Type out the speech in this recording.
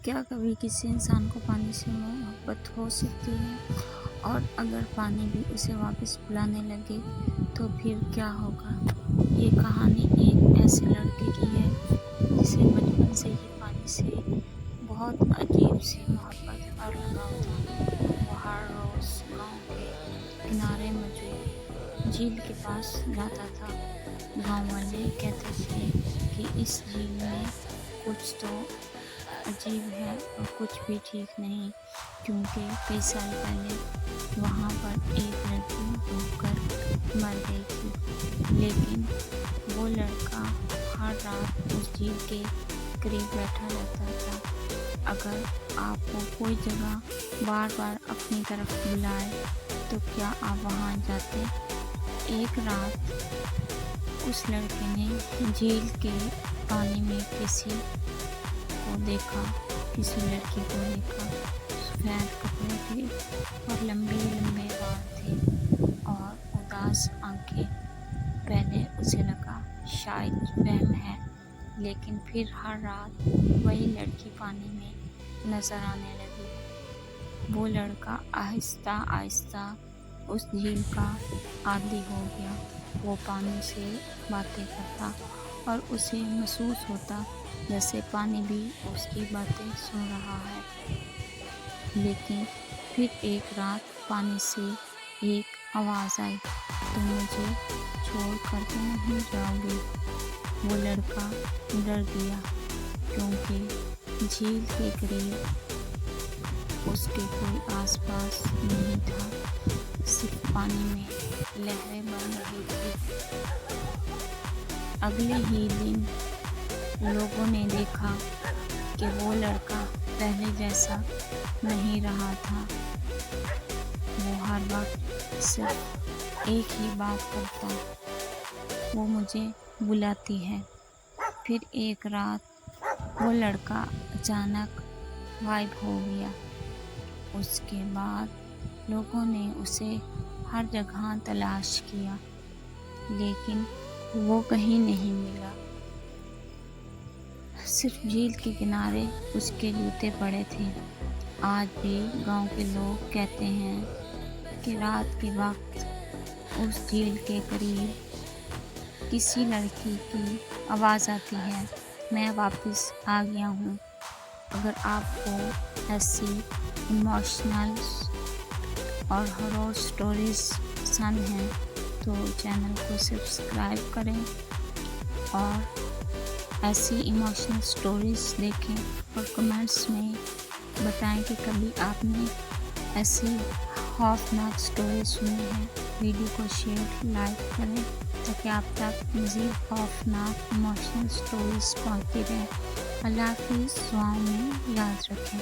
क्या कभी किसी इंसान को पानी से मोहब्बत हो सकती है? और अगर पानी भी उसे वापस बुलाने लगे तो फिर क्या होगा? ये कहानी एक ऐसे लड़के की है जिसे बचपन से ही पानी से बहुत अजीब सी मोहब्बत और लगाव था। वो हर रोज़ गाँव के किनारे मौजूद झील के पास जाता था। गाँव वाले कहते थे कि इस झील में कुछ तो अजीब है और कुछ भी ठीक नहीं, क्योंकि कई साल पहले वहाँ पर एक लड़की डूबकर मर गई थी। लेकिन वो लड़का हर रात उस झील के करीब बैठा रहता था। अगर आपको कोई जगह बार बार अपनी तरफ बुलाए तो क्या आप वहाँ जाते? एक रात उस लड़के ने झील के पानी में किसी लड़की को देखा। सफ़ेद कपड़े थे और लंबे लंबे बाल थे और उदास आंखें। पहले उसे लगा शायद वहम है, लेकिन फिर हर रात वही लड़की पानी में नजर आने लगी। वो लड़का आहिस्ता आहिस्ता उस झील का आदी हो गया। वो पानी से बातें करता और उसे महसूस होता जैसे पानी भी उसकी बातें सुन रहा है। लेकिन फिर एक रात पानी से एक आवाज़ आई, तुम मुझे छोड़ कर तो नहीं जाओगे? वो लड़का डर गया, क्योंकि झील के करीब उसके कोई आसपास नहीं था। सिर्फ पानी में लहरें बन रही थी। अगले ही दिन लोगों ने देखा कि वो लड़का पहले जैसा नहीं रहा था। वो हर वक्त सिर्फ एक ही बात करता, वो मुझे बुलाती है। फिर एक रात वो लड़का अचानक गायब हो गया। उसके बाद लोगों ने उसे हर जगह तलाश किया, लेकिन वो कहीं नहीं मिला। सिर्फ झील के किनारे उसके जूते पड़े थे। आज भी गांव के लोग कहते हैं कि रात के वक्त उस झील के करीब किसी लड़की की आवाज़ आती है, मैं वापस आ गया हूँ। अगर आपको ऐसी इमोशनल और हॉरर स्टोरीज पसंद हैं तो चैनल को सब्सक्राइब करें और ऐसी इमोशनल स्टोरीज देखें और कमेंट्स में बताएं कि कभी आपने ऐसी खौफनाक स्टोरी सुनी है। वीडियो को शेयर लाइक करें ताकि आप तक मज़ीद खौफनाक इमोशनल स्टोरीज पहुँचती रहें। अल्लाह हाफ़िज़। दुआओं में याद रखें।